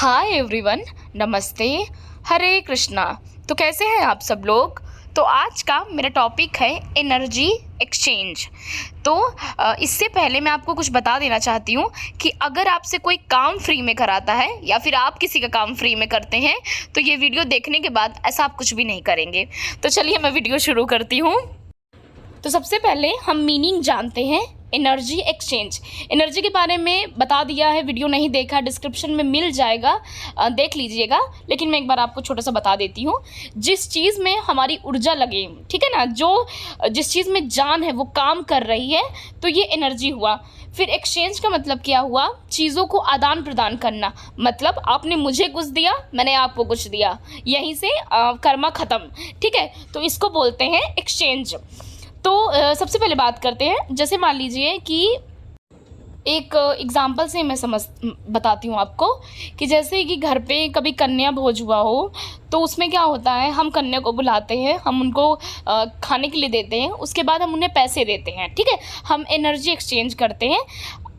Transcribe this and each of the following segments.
Hi everyone, नमस्ते, हरे कृष्णा। तो कैसे हैं आप सब लोग। तो आज का मेरा टॉपिक है एनर्जी एक्सचेंज। तो इससे पहले मैं आपको कुछ बता देना चाहती हूँ कि अगर आपसे कोई काम फ्री में कराता है या फिर आप किसी का काम फ्री में करते हैं तो ये वीडियो देखने के बाद ऐसा आप कुछ भी नहीं करेंगे। तो चलिए मैं वीडियो शुरू करती हूँ। तो सबसे पहले हम मीनिंग जानते हैं एनर्जी एक्सचेंज। एनर्जी के बारे में बता दिया है, वीडियो नहीं देखा डिस्क्रिप्शन में मिल जाएगा, देख लीजिएगा। लेकिन मैं एक बार आपको छोटा सा बता देती हूँ। जिस चीज़ में हमारी ऊर्जा लगे, ठीक है ना, जिस चीज़ में जान है वो काम कर रही है, तो ये एनर्जी हुआ। फिर एक्सचेंज का मतलब क्या हुआ, चीज़ों को आदान प्रदान करना। मतलब आपने मुझे कुछ दिया, मैंने आपको कुछ दिया, यहीं से कर्मा ख़त्म, ठीक है। तो इसको बोलते हैं एक्सचेंज। तो सबसे पहले बात करते हैं, जैसे मान लीजिए कि एक एग्जांपल से मैं बताती हूँ आपको कि जैसे कि घर पे कभी कन्या भोज हुआ हो तो उसमें क्या होता है, हम कन्या को बुलाते हैं, हम उनको खाने के लिए देते हैं, उसके बाद हम उन्हें पैसे देते हैं, ठीक है। हम एनर्जी एक्सचेंज करते हैं।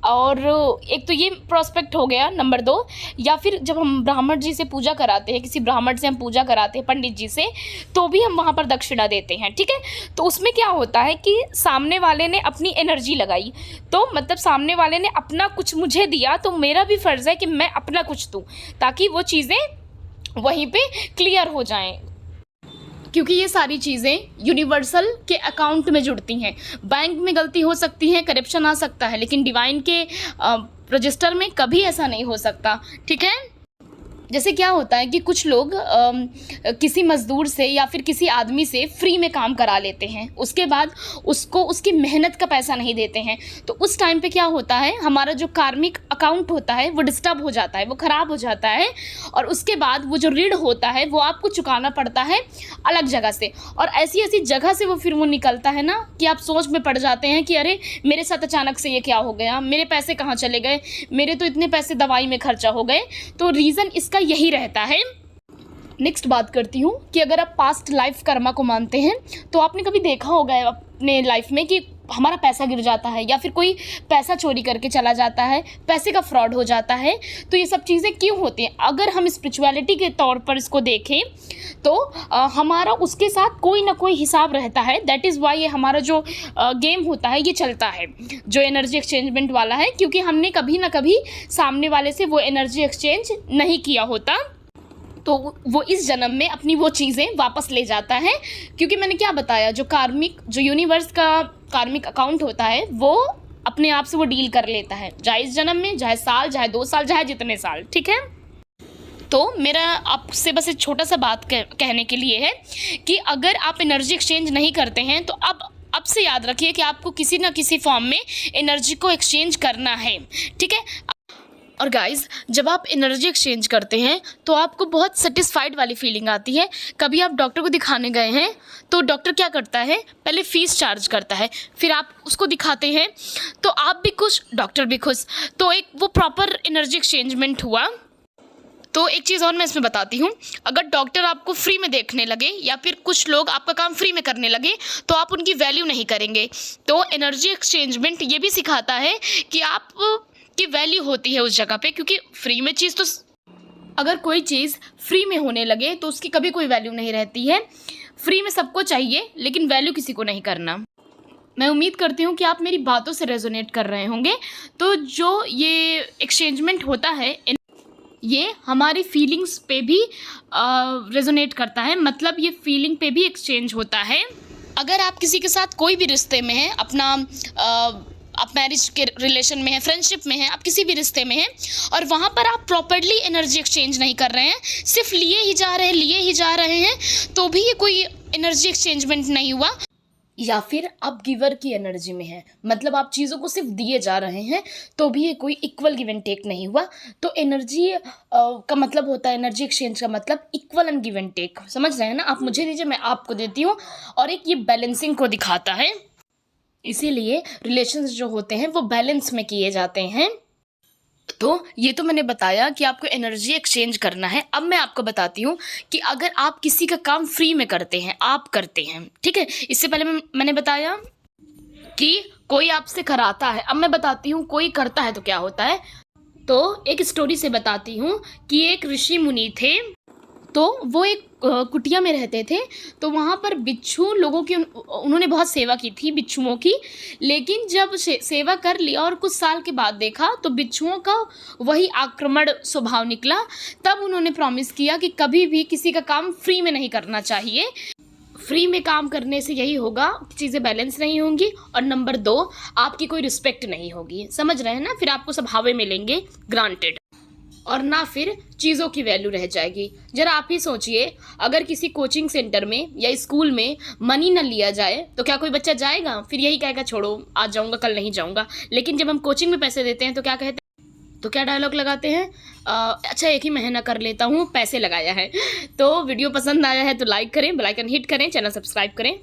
और एक तो ये प्रोस्पेक्ट हो गया नंबर 2। या फिर जब हम ब्राह्मण जी से पूजा कराते हैं, किसी ब्राह्मण से हम पूजा कराते हैं, पंडित जी से, तो भी हम वहाँ पर दक्षिणा देते हैं, ठीक है। तो उसमें क्या होता है कि सामने वाले ने अपनी एनर्जी लगाई, तो मतलब सामने वाले ने अपना कुछ मुझे दिया, तो मेरा भी फ़र्ज़ है कि मैं अपना कुछ दूँ ताकि वो चीज़ें वहीं पे क्लियर हो जाएं। क्योंकि ये सारी चीज़ें यूनिवर्सल के अकाउंट में जुड़ती हैं। बैंक में गलती हो सकती है, करप्शन आ सकता है, लेकिन डिवाइन के रजिस्टर में कभी ऐसा नहीं हो सकता, ठीक है। जैसे क्या होता है कि कुछ लोग किसी मज़दूर से या फिर किसी आदमी से फ्री में काम करा लेते हैं, उसके बाद उसको उसकी मेहनत का पैसा नहीं देते हैं। तो उस टाइम पे क्या होता है, हमारा जो कार्मिक अकाउंट होता है वो डिस्टर्ब हो जाता है, वो ख़राब हो जाता है। और उसके बाद वो जो ऋण होता है वो आपको चुकाना पड़ता है अलग जगह से। और ऐसी ऐसी जगह से फिर वो निकलता है ना कि आप सोच में पड़ जाते हैं कि अरे मेरे साथ अचानक से ये क्या हो गया, मेरे पैसे कहाँ चले गए, मेरे तो इतने पैसे दवाई में खर्चा हो गए। तो रीज़न इसका यही रहता है। नेक्स्ट बात करती हूँ कि अगर आप पास्ट लाइफ कर्मा को मानते हैं तो आपने कभी देखा होगा अपने लाइफ में कि हमारा पैसा गिर जाता है या फिर कोई पैसा चोरी करके चला जाता है, पैसे का फ्रॉड हो जाता है। तो ये सब चीज़ें क्यों होती हैं, अगर हम स्पिरिचुअलिटी के तौर पर इसको देखें तो हमारा उसके साथ कोई ना कोई हिसाब रहता है। दैट इज़ वाई ये हमारा जो गेम होता है ये चलता है, जो एनर्जी एक्सचेंजमेंट वाला है, क्योंकि हमने कभी ना कभी सामने वाले से वो एनर्जी एक्सचेंज नहीं किया होता, तो वो इस जन्म में अपनी वो चीज़ें वापस ले जाता है। क्योंकि मैंने क्या बताया, जो यूनिवर्स का कार्मिक अकाउंट होता है वो अपने आप से वो डील कर लेता है, चाहे इस जन्म में, चाहे साल, चाहे 2 साल, चाहे जितने साल, ठीक है। तो मेरा आपसे बस एक छोटा सा बात कहने के लिए है कि अगर आप एनर्जी एक्सचेंज नहीं करते हैं तो अब से याद रखिए कि आपको किसी ना किसी फॉर्म में एनर्जी को एक्सचेंज करना है, ठीक है। और गाइज़, जब आप एनर्जी एक्सचेंज करते हैं तो आपको बहुत सेटिस्फाइड वाली फीलिंग आती है। कभी आप डॉक्टर को दिखाने गए हैं तो डॉक्टर क्या करता है, पहले फ़ीस चार्ज करता है, फिर आप उसको दिखाते हैं तो आप भी खुश, डॉक्टर भी खुश। तो एक वो प्रॉपर एनर्जी एक्सचेंजमेंट हुआ। तो एक चीज़ और मैं इसमें बताती हूँ, अगर डॉक्टर आपको फ्री में देखने लगे या फिर कुछ लोग आपका काम फ्री में करने लगे तो आप उनकी वैल्यू नहीं करेंगे। तो एनर्जी एक्सचेंजमेंट ये भी सिखाता है कि आप की वैल्यू होती है उस जगह पे, क्योंकि फ्री में चीज़ तो अगर कोई चीज़ फ्री में होने लगे तो उसकी कभी कोई वैल्यू नहीं रहती है। फ्री में सबको चाहिए लेकिन वैल्यू किसी को नहीं करना। मैं उम्मीद करती हूँ कि आप मेरी बातों से रेजोनेट कर रहे होंगे। तो जो ये एक्सचेंजमेंट होता है ये हमारी फीलिंग्स पे भी रेजोनेट करता है, मतलब ये फीलिंग पे भी एक्सचेंज होता है। अगर आप किसी के साथ कोई भी रिश्ते में हैं, आप मैरिज के रिलेशन में हैं, फ्रेंडशिप में हैं, आप किसी भी रिश्ते में हैं और वहाँ पर आप प्रॉपर्ली एनर्जी एक्सचेंज नहीं कर रहे हैं, सिर्फ लिए ही जा रहे हैं, तो भी ये कोई एनर्जी एक्सचेंजमेंट नहीं हुआ। या फिर आप गिवर की एनर्जी में हैं, मतलब आप चीज़ों को सिर्फ दिए जा रहे हैं, तो भी ये कोई इक्वल गिव एंड टेक नहीं हुआ। तो एनर्जी का मतलब होता है, एनर्जी एक्सचेंज का मतलब equal and give and take, समझ रहे हैं ना। आप मुझे दीजिए, मैं आपको देती हूँ, और एक ये बैलेंसिंग को दिखाता है। इसीलिए रिलेशंस जो होते हैं वो बैलेंस में किए जाते हैं। तो ये तो मैंने बताया कि आपको एनर्जी एक्सचेंज करना है। अब मैं आपको बताती हूँ कि अगर आप किसी का काम फ्री में करते हैं, आप करते हैं, ठीक है। इससे पहले मैंने बताया कि कोई आपसे कराता है, अब मैं बताती हूँ कोई करता है तो क्या होता है। तो एक स्टोरी से बताती हूँ कि एक ऋषि मुनि थे। तो वो एक कुटिया में रहते थे। तो वहाँ पर बिच्छू लोगों की उन्होंने बहुत सेवा की थी बिच्छुओं की। लेकिन जब सेवा कर लिया और कुछ साल के बाद देखा तो बिच्छुओं का वही आक्रमण स्वभाव निकला। तब उन्होंने प्रॉमिस किया कि कभी भी किसी का काम फ्री में नहीं करना चाहिए। फ्री में काम करने से यही होगा, चीज़ें बैलेंस नहीं होंगी, और नंबर 2, आपकी कोई रिस्पेक्ट नहीं होगी। समझ रहे हैं ना? फिर आपको सब हवा मिलेंगे ग्रांटेड, और ना फिर चीज़ों की वैल्यू रह जाएगी। जरा आप ही सोचिए, अगर किसी कोचिंग सेंटर में या स्कूल में मनी न लिया जाए तो क्या कोई बच्चा जाएगा? फिर यही कहेगा छोड़ो, आज जाऊंगा कल नहीं जाऊंगा। लेकिन जब हम कोचिंग में पैसे देते हैं तो क्या कहते हैं? तो क्या डायलॉग लगाते हैं? अच्छा एक ही महीना कर लेता हूँ, पैसे लगाया है। तो वीडियो पसंद आया है तो लाइक करें, बेल आइकन हिट करें, चैनल सब्सक्राइब करें।